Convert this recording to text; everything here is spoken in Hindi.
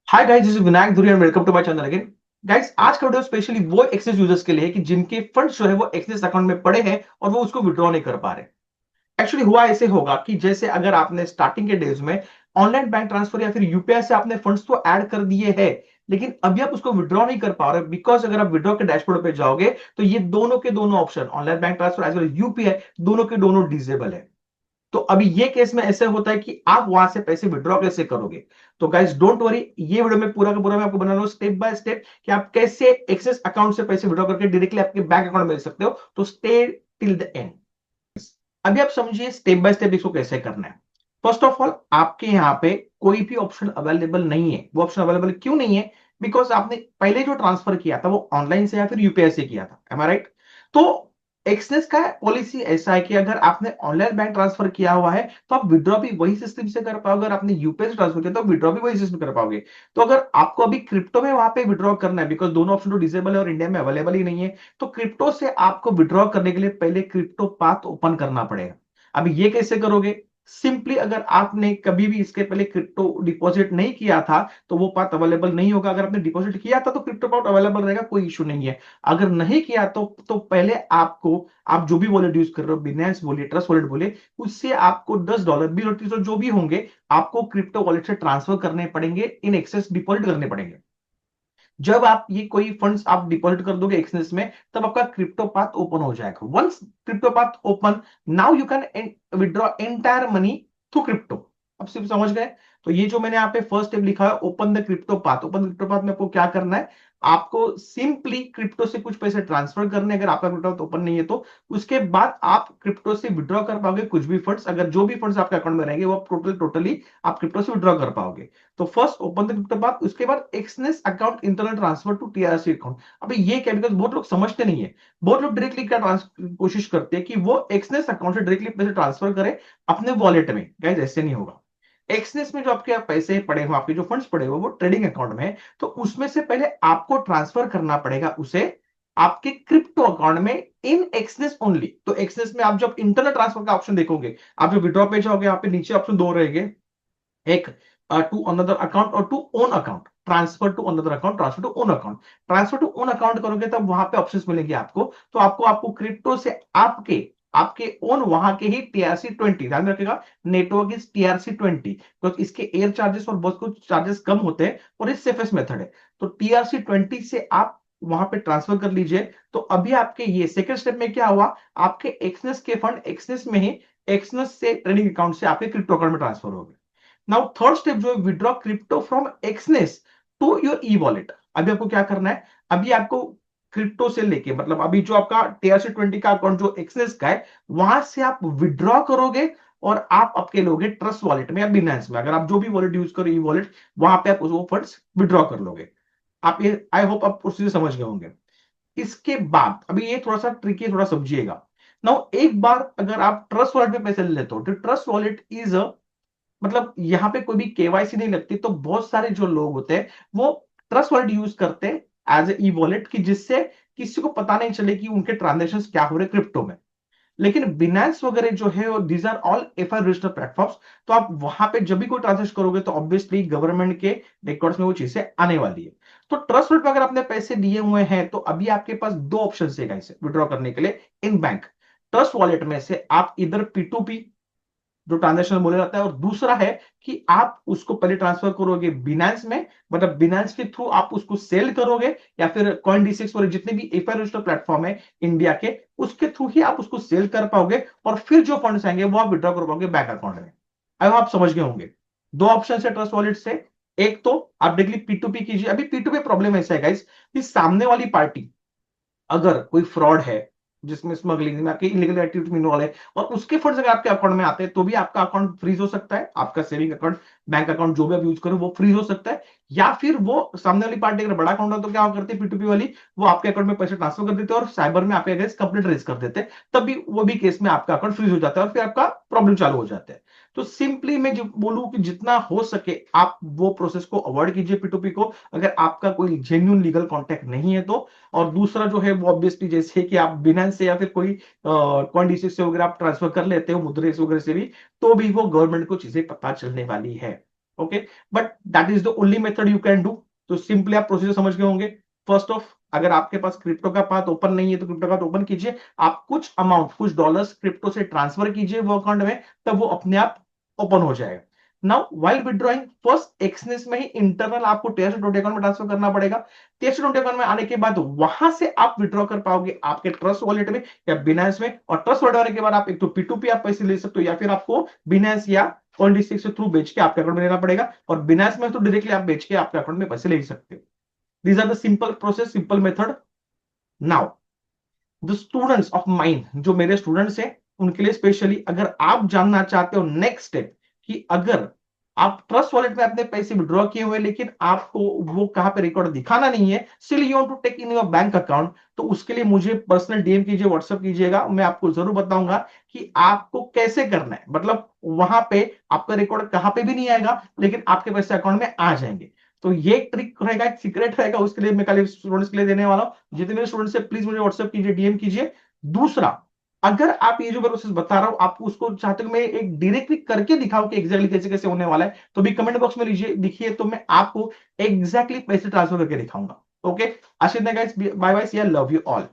Hi guys, this is Vinayak Dhuri and welcome to my channel again. Guys, आज का वीडियो स्पेशली वो एक्सेस यूजर्स के लिए है कि जिनके फंड्स जो है वो एक्सेस अकाउंट में पड़े हैं और वो उसको विड्रॉ नहीं कर पा रहे। एक्चुअली हुआ ऐसे होगा कि जैसे अगर आपने स्टार्टिंग के डेज में ऑनलाइन बैंक ट्रांसफर या फिर यूपीआई से आपने फंड्स तो ऐड कर दिए हैं, लेकिन अभी आप उसको विड्रॉ नहीं कर पा रहे बिकॉज अगर आप विड्रॉ के डैशबोर्ड पे जाओगे तो ये दोनों के दोनों option online bank transfer as well UPI दोनों के दोनों डिसेबल है। तो अभी ये केस में ऐसे होता है कि आप वहां से पैसे विड्रॉ कैसे करोगे। तो गाइस डोंट वरी, ये वीडियो में पूरा का पूरा मैं आपको बना रहा हूं स्टेप बाय स्टेप कि आप कैसे एक्सेस अकाउंट से पैसे विड्रॉ करके डायरेक्टली आपके बैंक अकाउंट में भेज सकते हो। तो स्टे टिल द एंड। अभी आप समझिए स्टेप बाय स्टेप इसको कैसे करना है। फर्स्ट ऑफ ऑल, आपके यहाँ पे कोई भी ऑप्शन अवेलेबल नहीं है। वो ऑप्शन अवेलेबल क्यों नहीं है? बिकॉज आपने पहले जो ट्रांसफर किया था वो ऑनलाइन से या फिर यूपीआई से किया था, एम आई राइट? तो एक्सनेस का पॉलिसी ऐसा है कि अगर आपने ऑनलाइन बैंक ट्रांसफर किया हुआ है तो आप विड्रॉ भी वही सिस्टम से कर पाओगे, अगर आपने यूपीआई से ट्रांसफर किया तो विड्रॉ भी वही सिस्टम कर पाओगे। तो अगर आपको अभी क्रिप्टो में वहां पे विड्रॉ करना है, बिकॉज दोनों ऑप्शन तो डिसेबल है और इंडिया में अवेलेबल ही नहीं है, तो क्रिप्टो से आपको विड्रॉ करने के लिए पहले क्रिप्टो पाथ ओपन करना पड़ेगा। अभी ये कैसे करोगे? सिंपली अगर आपने कभी भी इसके पहले क्रिप्टो डिपॉजिट नहीं किया था तो वो पाथ अवेलेबल नहीं होगा। अगर आपने डिपॉजिट किया था तो क्रिप्टो पाथ अवेलेबल रहेगा, कोई इशू नहीं है। अगर नहीं किया तो पहले आपको, आप जो भी वॉलेट यूज कर रहे हो, बिनेंस बोलिए, ट्रस्ट वॉलेट बोलिए, उससे आपको $10 20 जो भी होंगे आपको क्रिप्टो वॉलेट से ट्रांसफर करने पड़ेंगे, इन एक्सेस डिपॉजिट करने पड़ेंगे। जब आप ये कोई फंड्स आप डिपॉजिट कर दोगे एक्सचेंज में, तब आपका क्रिप्टो पाथ ओपन हो जाएगा। Once crypto path open, now you can withdraw entire money through crypto. अब सिर्फ समझ गए? तो ये जो मैंने यहाँ पे फर्स्ट स्टेप लिखा है, open the crypto path. Open crypto path में आपको क्या करना है? आपको सिंपली क्रिप्टो से कुछ पैसे ट्रांसफर करने, अगर आपका क्रिप्टो ओपन नहीं है तो उसके बाद आप क्रिप्टो से विड्रॉ कर पाओगे कुछ भी फंड्स। अगर जो भी फंड्स आपके अकाउंट में रहेंगे वो टोटली आप क्रिप्टो से विड्रॉ कर पाओगे। तो first open the crypto path, उसके बाद Exness account internal transfer to TRC account. अभी ये क्या, बिकॉज बहुत लोग समझते नहीं है। बहुत लोग डायरेक्टली क्या कोशिश करते हैं कि वो एक्सनेस अकाउंट से डायरेक्टली पैसे ट्रांसफर करें अपने वॉलेट में। गाइस ऐसे नहीं होगा। एक्सनेस में जो आपके पैसे पड़े हो, आपके जो फंड्स पड़े हो वो ट्रेडिंग अकाउंट में है, तो उसमें से पहले आपको ट्रांसफर करना पड़ेगा उसे आपके क्रिप्टो अकाउंट में, इन एक्सनेस ओनली। तो एक्सनेस में आप जब इंटरनल ट्रांसफर का ऑप्शन देखोगे, आप जो विड्रॉ पे जाओगे, यहाँ पे नीचे ऑप्शन दो रहेंगे, एक टू अनदर अकाउंट और to own account. Transfer to another account, transfer to own account. Transfer to own account करोगे तब वहां पे ऑप्शंस मिलेंगे आपको। तो आपको आपको क्रिप्टो से आपके आपके ओन वहां के ही TRC20, ध्यान रखेगा, नेटवर्क इज TRC20, तो इसके एयर चार्जेस और बहुत कुछ चार्जेस कम होते हैं और इस सेफेस्ट मेथड है। तो TRC20 से आप वहां पे ट्रांसफर कर लीजिए। तो अभी आपके ये सेकंड स्टेप में क्या हुआ, आपके एक्सनेस के फंड एक्सनेस में ही, एक्सनेस से ट्रेडिंग अकाउंट से आपके क्रिप्टो अकाउंट में ट्रांसफर हो गए। नाउ थर्ड स्टेप जो है, withdraw crypto from Exness to your e wallet. अभी आपको क्या करना है? अभी आपको क्रिप्टो से लेके, मतलब अभी जो आपका TRC20 का अकाउंट जो एक्सनेस का है, वहां से आप विड्रॉ करोगे और आप आपके लोगे ट्रस्ट वॉलेट में या बिनेंस में। अगर आप जो भी वॉलेट यूज करो ई वॉलेट, वहां पे आप वो फंड्स विड्रॉ कर लोगे। आप ये, आई होप आप प्रोसीजर समझ गए होंगे। इसके बाद अभी ये थोड़ा सा ट्रिकी, थोड़ा समझिएगा। नाउ एक बार अगर आप ट्रस्ट वॉलेट में पैसे ले लेते हो, तो ट्रस्ट वॉलेट इज, मतलब यहां पे कोई भी केवाईसी नहीं लगती, तो बहुत सारे जो लोग होते हैं वो ट्रस्ट वॉलेट यूज करते हैं एज ई वॉलेट की, जिससे किसी को पता नहीं चले कि उनके ट्रांजेक्शन क्या हो रहे क्रिप्टो में। लेकिन बिनेंस वगैरह जो है, और these are all FI registered platforms, तो आप वहां पे जब भी कोई ट्रांजेक्शन करोगे तो ऑब्वियसली गवर्नमेंट के रिकॉर्ड्स में वो चीजें आने वाली है। तो ट्रस्ट वॉलेट में अगर आपने पैसे दिए हुए हैं तो अभी आपके पास दो ऑप्शन है इसे विड्रॉ करने के लिए इन बैंक। ट्रस्ट वॉलेट में से आप इधर P2P जो ट्रांजेक्शन बोला जाता है, और दूसरा है कि आप उसको पहले ट्रांसफर करोगे बिनेंस में, मतलब बिनेंस के थ्रू आप उसको सेल करोगे, या फिर CoinD6 वाले जितने भी एफआई रजिस्टर्ड प्लेटफॉर्म है इंडिया के, उसके थ्रू ही आप उसको सेल कर पाओगे और फिर जो फंड्स आएंगे वो आप विड्रॉ कर पाओगे बैंक अकाउंट में। अब आप समझ गए होंगे, दो ऑप्शन है ट्रस्ट वॉलेट से। एक तो आप डायरेक्टली P2P कीजिए। अभी P2P प्रॉब्लम ऐसा है गाइस कि सामने वाली पार्टी, अगर कोई फ्रॉड है जिसमें स्मगलिंग में आपकी इलीगल एक्टिविटी में इन्वॉल्व है और उसके फंड्स अगर आपके अकाउंट में आते हैं, तो भी आपका अकाउंट फ्रीज हो सकता है। आपका सेविंग अकाउंट, बैंक अकाउंट जो भी आप यूज करो वो फ्रीज हो सकता है। या फिर वो सामने वाली पार्टी अगर बड़ा अकाउंट है तो क्या करते हैं P2P वाली, वो आपके अकाउंट में पैसे ट्रांसफर कर देते हैं और साइबर में आपके अगेंस्ट कंप्लेंट रेज कर देते हैं। तब भी वो भी केस में आपका अकाउंट फ्रीज हो जाता है और फिर आपका प्रॉब्लम चालू हो जाता है। तो सिंपली मैं जो बोलूं कि जितना हो सके आप वो प्रोसेस को अवॉइड कीजिए P2P को, अगर आपका कोई जेन्युइन लीगल कॉन्टेक्ट नहीं है तो। और दूसरा जो है वो ऑब्वियसली जैसे कि आप बिनेंस से या फिर कोई CoinD6 से वगैरह आप ट्रांसफर कर लेते हो, मुद्रा वगैरह से भी, तो भी वो गवर्नमेंट को चीजें पता चलने वाली है। Okay, but that is the only method you can do. तो सिंपली आप प्रोसीजर समझ गए होंगे। फर्स्ट ऑफ, अगर आपके पास क्रिप्टो का पाथ ओपन नहीं है तो क्रिप्टो का ओपन कीजिए, आप कुछ अमाउंट, कुछ डॉलर्स क्रिप्टो से ट्रांसफर कीजिए वो अकाउंट में, तब वो अपने आप ओपन हो जाएगा। Now while withdrawing, first Exness में ही इंटरनल आपको टेस्ट अकाउंट में ट्रांसफर करना पड़ेगा। टेस्ट अकाउंट में आने के बाद वहां से आप विड्रॉ कर पाओगे आपके ट्रस्ट वॉलेट में या बिनांस में, और ट्रस्ट वॉलेट आने के बाद आप एक तो P2P आप पैसे ले सकते हो, या फिर आपको बिनांस या Coindesk के थ्रू बेच के आपके अकाउंट में लेना पड़ेगा, और बिनांस में तो डायरेक्टली आप बेच के आपके अकाउंट में पैसे ले सकते हो। These are the simple process, simple method. Now the students of mind, जो मेरे स्टूडेंट्स हैं उनके लिए स्पेशली, अगर आप जानना चाहते हो नेक्स्ट स्टेप कि अगर आप ट्रस्ट वॉलेट में अपने पैसे विड्रॉ किए हुए लेकिन आपको वो कहां पे रिकॉर्ड दिखाना नहीं है, still you want to take in your bank account, तो उसके लिए मुझे पर्सनल डीएम कीजिए, व्हाट्सएप कीजिएगा, मैं आपको जरूर बताऊंगा कि आपको कैसे करना है। मतलब वहां पे आपका रिकॉर्ड कहां पे भी नहीं आएगा लेकिन आपके पैसे अकाउंट में आ जाएंगे। तो ये ट्रिक रहेगा, एक सीक्रेट रहेगा, उसके लिए मैं कल स्टूडेंट्स के लिए देने वाला हूं। जितने मेरे स्टूडेंट्स है प्लीज मुझे व्हाट्सएप कीजिए, डीएम कीजिए। दूसरा, अगर आप ये जो मैं प्रोसेस बता रहा हूं आप उसको चाहते हो मैं एक डायरेक्टली करके दिखाऊं कि एग्जैक्टली कैसे कैसे होने वाला है, तो भी कमेंट बॉक्स में लीजिए, लिखिए, तो मैं आपको एग्जैक्टली पैसे ट्रांसफर करके दिखाऊंगा। Okay, Ashish guys, bye bye, see, I love you all.